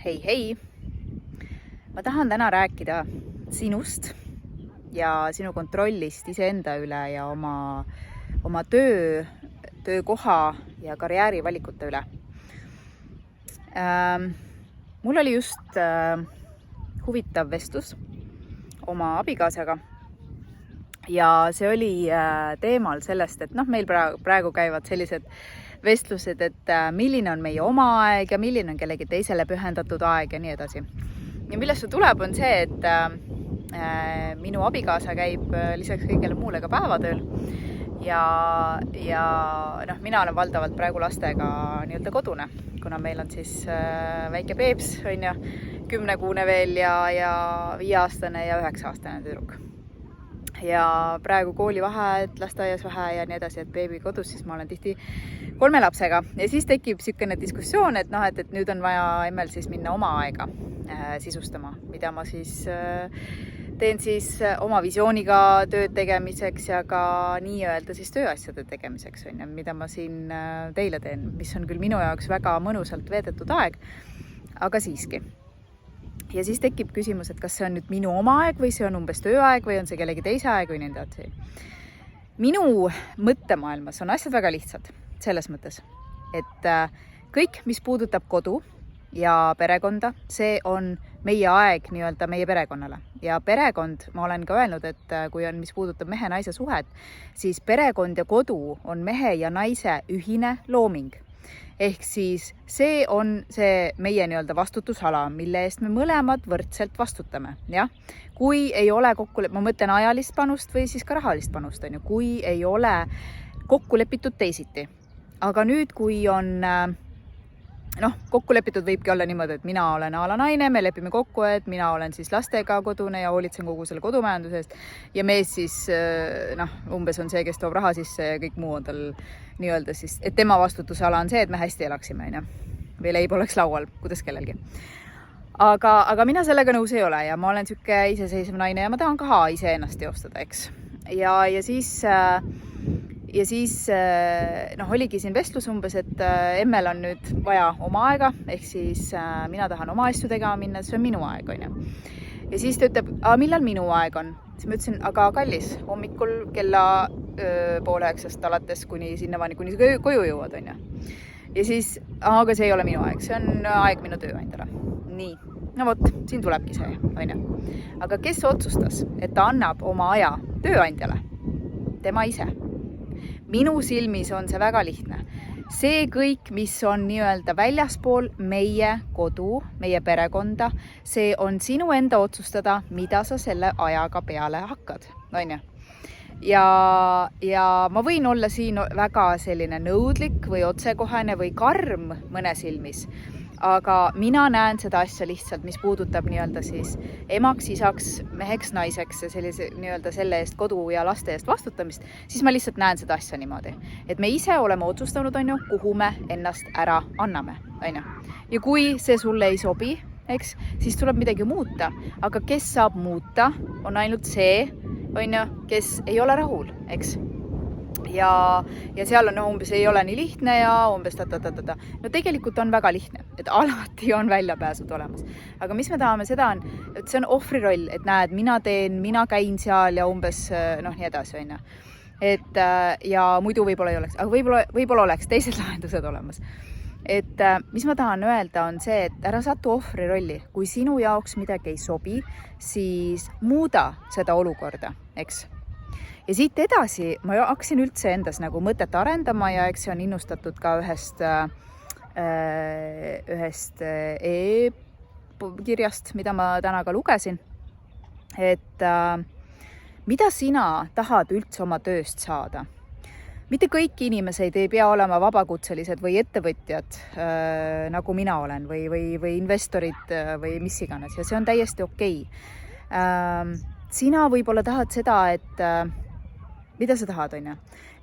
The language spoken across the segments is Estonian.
Hei! Ma tahan täna rääkida sinust ja sinu kontrollist iseenda üle ja oma töökoha ja karjäärivalikute üle. Mul oli just huvitav vestlus oma abikaasaga ja see oli teemal sellest, et meil praegu käivad sellised vestlused, et milline on meie oma aeg ja milline on kellegi teisele pühendatud aeg ja nii edasi. Ja millest see tuleb, on see, et minu abikaasa käib lisaks kõigele muule ka päevatööl ja mina olen valdavalt praegu lastega nii-öelda kodune, kuna meil on siis väike beebs, 10-kuune veel ja 5-aastane ja 9-aastane tüdruk. Ja praegu koolivaheajad, lasteaias vahe ja nii edasi, et beebi kodus, siis ma olen tihti 3 lapsega. Ja siis tekib niisugune diskussioon, et nüüd on vaja emmel siis minna oma aega sisustama, mida ma siis teen siis oma visiooniga tööd tegemiseks ja ka nii-öelda siis tööasjade tegemiseks, mida ma siin teile teen, mis on küll minu jaoks väga mõnusalt veedetud aeg, aga siiski. Ja siis tekib küsimus, et kas see on nüüd minu oma aeg või see on umbes tööaeg või on see kellegi teise aeg või nii edasi. Minu mõttemaailmas on asjad väga lihtsad selles mõttes, et kõik, mis puudutab kodu ja perekonda, see on meie aeg nii-öelda meie perekonnale. Ja perekond, ma olen ka öelnud, et kui on, mis puudutab mehe-naise suhet, siis perekond ja kodu on mehe ja naise ühine looming. Ehk siis see on see meie nii-öelda vastutusala, mille eest me mõlemad võrdselt vastutame. Ja? Kui ei ole ma mõtlen ajalist panust või siis ka rahalist panust, kui ei ole kokku lepitud teisiti. Aga nüüd, kui on kokku lepitud, võibki olla niimoodi, et mina olen naine, me lepime kokku, et mina olen siis lastega kodune ja hoolitsen kogu selle kodumajandusest ja mees siis umbes on see, kes toob raha sisse ja kõik muu on tal nii-öelda siis, et tema vastutusala on see, et me hästi elaksime, või leib oleks laual, kuidas kellelgi. Aga mina sellega nõus ei ole ja ma olen siuke iseseisev naine ja ma tahan ka ise ennast teostada, eks. Ja siis oligi siin vestlus umbes, et emmel on nüüd vaja oma aega, ehk siis mina tahan oma asju tegema minna, see on minu aeg, Ja siis ta ütleb, millal minu aeg on? Siis ma ütlesin, aga kallis, hommikul kella 8:30 alates kuni sinnamaani, kuni koju jõuad, Ja siis, aga see ei ole minu aeg, see on aeg minu tööandjale. Nii, vot, siin tulebki see, Aga kes otsustas, et ta annab oma aja tööandjale? Tema ise. Minu silmis on see väga lihtne. See kõik, mis on nii-öelda väljaspool meie kodu, meie perekonda, see on sinu enda otsustada, mida sa selle ajaga peale hakkad. Ja ma võin olla siin väga selline nõudlik või otsekohane või karm mõne silmis. Aga mina näen seda asja lihtsalt, mis puudutab nii-öelda siis emaks, isaks, meheks, naiseks ja sellise nii-öelda selle eest kodu ja laste eest vastutamist, siis ma lihtsalt näen seda asja niimoodi. Et me ise oleme otsustanud, kuhu me ennast ära anname, Ja kui see sulle ei sobi, eks, siis tuleb midagi muuta. Aga kes saab muuta, on ainult see, kes ei ole rahul, eks. Ja seal on umbes ei ole nii lihtne ja umbes No tegelikult on väga lihtne, et alati on väljapääsud olemas. Aga mis me tahame, seda on, et see on ohvri roll, et näed, mina käin seal ja umbes nii edasi, Et ja muidu võib-olla ei oleks, aga võib-olla oleks teised lahendused olemas. Et mis ma tahan öelda on see, et ära satu ohvri rolli. Kui sinu jaoks midagi ei sobi, siis muuda seda olukorda, eks. Ja siit edasi ma hakkasin üldse endas mõtet arendama ja eks see on innustatud ka ühest e-kirjast, mida ma täna ka lugesin. Et mida sina tahad üldse oma tööst saada? Mitte kõik inimesed ei pea olema vabakutselised või ettevõtjad, nagu mina olen, või investorid või mis iganes. Ja see on täiesti okei. Sina võib-olla tahad seda, et mida sa tahad,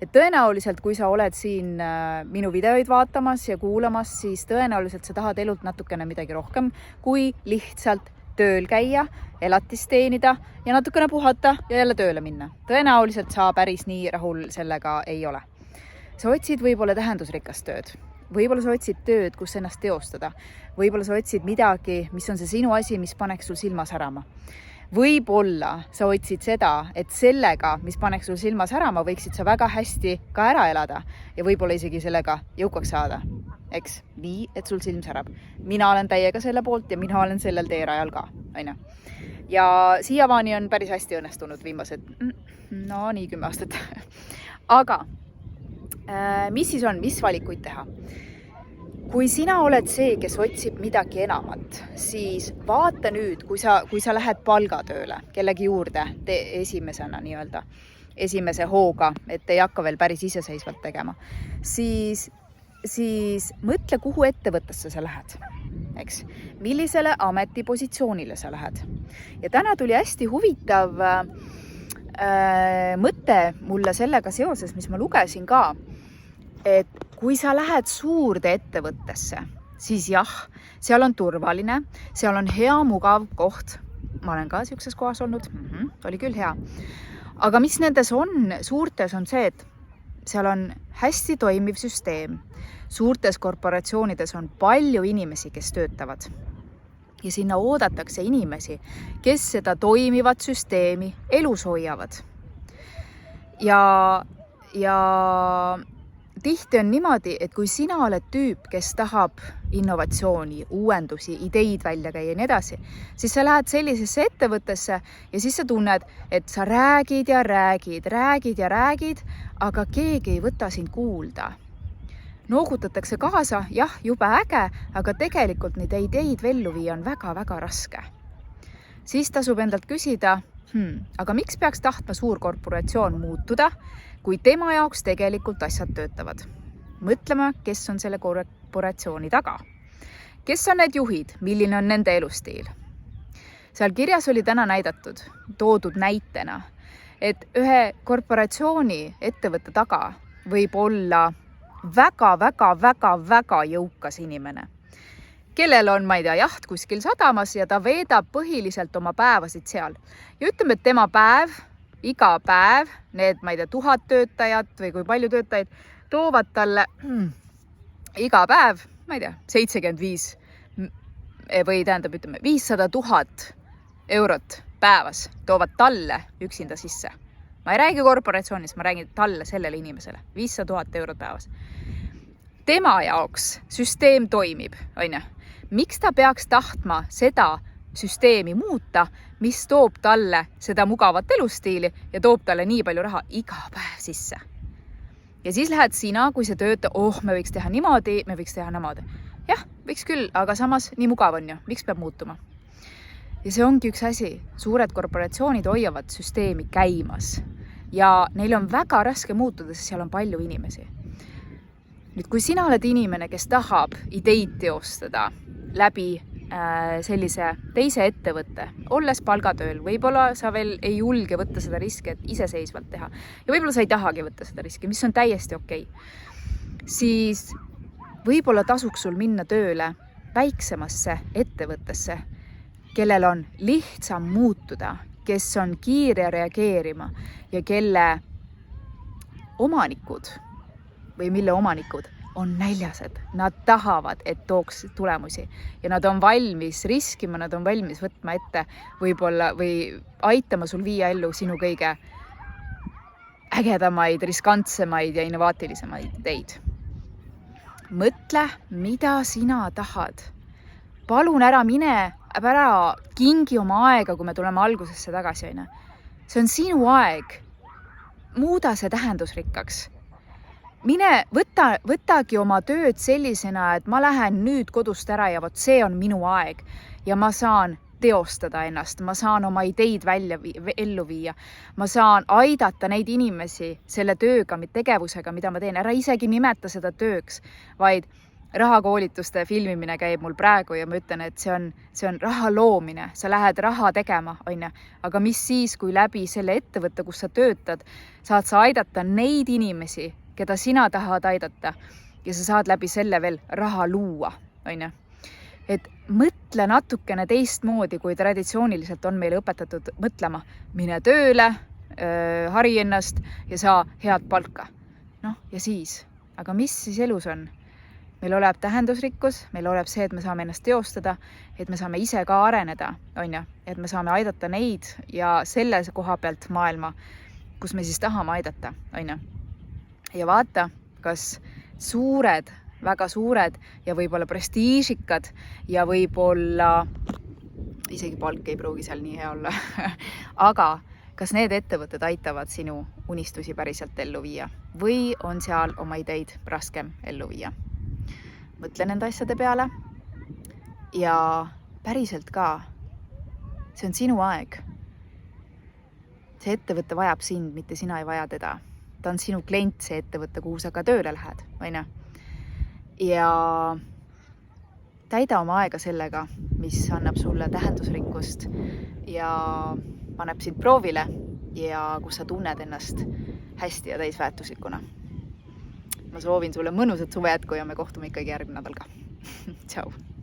Et tõenäoliselt, kui sa oled siin minu videoid vaatamas ja kuulamas, siis tõenäoliselt sa tahad elult natukene midagi rohkem, kui lihtsalt tööl käia, elatist teenida ja natukene puhata ja jälle tööle minna. Tõenäoliselt sa päris nii rahul sellega ei ole. Sa otsid võib-olla tähendusrikast tööd. võib-olla sa otsid tööd, kus ennast teostada. Võib-olla sa otsid midagi, mis on see sinu asi, mis paneks sul silma särama. Võib-olla sa otsid seda, et sellega, mis paneks sul silma särama, võiksid sa väga hästi ka ära elada ja võib-olla isegi sellega jõukaks saada. Eks nii, et sul silm särab. Mina olen täiega selle poolt ja mina olen sellel teerajal ka. Aina. Ja siiamaani on päris hästi õnnestunud viimased, 10 aastat. Aga mis siis on, mis valikuid teha? Kui sina oled see, kes otsib midagi enamat, siis vaata nüüd, kui sa lähed palgatööle kellegi juurde esimesena nii-öelda, esimese hooga, et ei hakka veel päris iseseisvalt tegema, siis mõtle, kuhu ettevõttesse sa lähed, eks? Millisele ametipositsioonile sa lähed. Ja täna tuli hästi huvitav mõte mulle sellega seoses, mis ma lugesin ka, et kui sa lähed suurde ettevõttesse, siis jah, seal on turvaline, seal on hea, mugav koht. Ma olen ka siukses kohas olnud, oli küll hea. Aga mis nendes on, suurtes on see, et seal on hästi toimiv süsteem. Suurtes korporatsioonides on palju inimesi, kes töötavad. Ja sinna oodatakse inimesi, kes seda toimivat süsteemi elus hoiavad. Ja tihti on niimoodi, et kui sina oled tüüp, kes tahab innovatsiooni, uuendusi, ideid välja käia ja nii edasi, siis sa lähed sellisesse ettevõttesse ja siis sa tunned, et sa räägid ja räägid, aga keegi ei võta sind kuulda. Noogutatakse kaasa, jah, jube äge, aga tegelikult neid ideid vellu viia on väga-väga raske. Siis tasub endalt küsida, aga miks peaks tahtma suurkorporatsioon muutuda, kui tema jaoks tegelikult asjad töötavad? Mõtleme, kes on selle korporatsiooni taga. Kes on need juhid? Milline on nende elustiil? Seal kirjas oli täna toodud näitena, et ühe korporatsiooni ettevõtte taga võib olla väga jõukas inimene, kellel on, ma ei tea, jaht kuskil sadamas ja ta veedab põhiliselt oma päevasid seal. Ja ütleme, et tema iga päev, need, ma ei tea, 1000 töötajat või kui palju töötajaid, toovad talle iga päev, ma ei tea, 75 või tähendab, 500 000 eurot päevas toovad talle üksinda sisse. Ma ei räägi korporatsioonist, ma räägin talle, sellele inimesele. 500 000 eurot päevas. Tema jaoks süsteem toimib, on ju. Miks ta peaks tahtma seda süsteemi muuta, mis toob talle seda mugavat elustiili ja toob talle nii palju raha iga päev sisse? Ja siis lähed sina, kui see tööta, me võiks teha niimoodi, me võiks teha niimoodi. Jah, võiks küll, aga samas nii mugav on ju. Miks peab muutuma? Ja see ongi üks asi. Suured korporatsioonid hoiavad süsteemi käimas ja neil on väga raske muutuda, sest seal on palju inimesi. Nüüd, kui sina oled inimene, kes tahab ideid teostada läbi sellise teise ettevõtte, olles palgatööl, võib-olla sa veel ei julge võtta seda riski, et iseseisvalt teha. Ja võib-olla sa ei tahagi võtta seda riski, mis on täiesti okei. Siis võib-olla tasuks sul minna tööle väiksemasse ettevõttesse, kellel on lihtsam muutuda, kes on kiire reageerima ja kelle omanikud või mille omanikud on näljased. Nad tahavad, et tooks tulemusi ja nad on valmis riskima, nad on valmis võtma ette võib-olla või aitama sul viia ellu sinu kõige ägedamaid, riskantsemaid ja innovaatilisemaid ideid. Mõtle, mida sina tahad. Palun ära kingi oma aega, kui me tuleme algusesse tagasi. See on sinu aeg. Muuda see tähendusrikkaks. Võtagi oma tööd sellisena, et ma lähen nüüd kodust ära ja vot see on minu aeg ja ma saan teostada ennast, ma saan oma ideid ellu viia, ma saan aidata neid inimesi selle tööga, tegevusega, mida ma teen. Ära isegi nimeta seda tööks, vaid rahakoolituste filmimine käib mul praegu ja ma ütlen, et see on raha loomine, sa lähed raha tegema, on ju. Aga mis siis, kui läbi selle ettevõtte, kus sa töötad, saad sa aidata neid inimesi, keda sina tahad aidata ja sa saad läbi selle veel raha luua, on ju. Et mõtle natukene teistmoodi, kui traditsiooniliselt on meile õpetatud mõtlema. Mine tööle, hari ennast ja saa head palka. Ja siis. Aga mis siis elus on? meil oleb tähendusrikkus, meil oleb see, et me saame ennast teostada, et me saame ise ka areneda, on ju, et me saame aidata neid ja selle koha pealt maailma, kus me siis tahame aidata, on ju. Ja vaata, kas suured, väga suured ja võib-olla prestiižikad ja võib-olla isegi palk ei pruugi seal nii hea olla, aga kas need ettevõtted aitavad sinu unistusi päriselt ellu viia või on seal oma ideid raskem ellu viia? Mõtle nende asjade peale ja päriselt ka, see on sinu aeg. See ettevõte vajab sind, mitte sina ei vaja teda. Ta on sinu klient, see ettevõte, kuhu sa ka tööle lähed, on ju? Ja täida oma aega sellega, mis annab sulle tähendusrikkust ja paneb sind proovile ja kus sa tunned ennast hästi ja täisväärtuslikuna. Ma soovin sulle mõnusat suve jätku ja me kohtume ikkagi järgmine nädal ka. Tšau!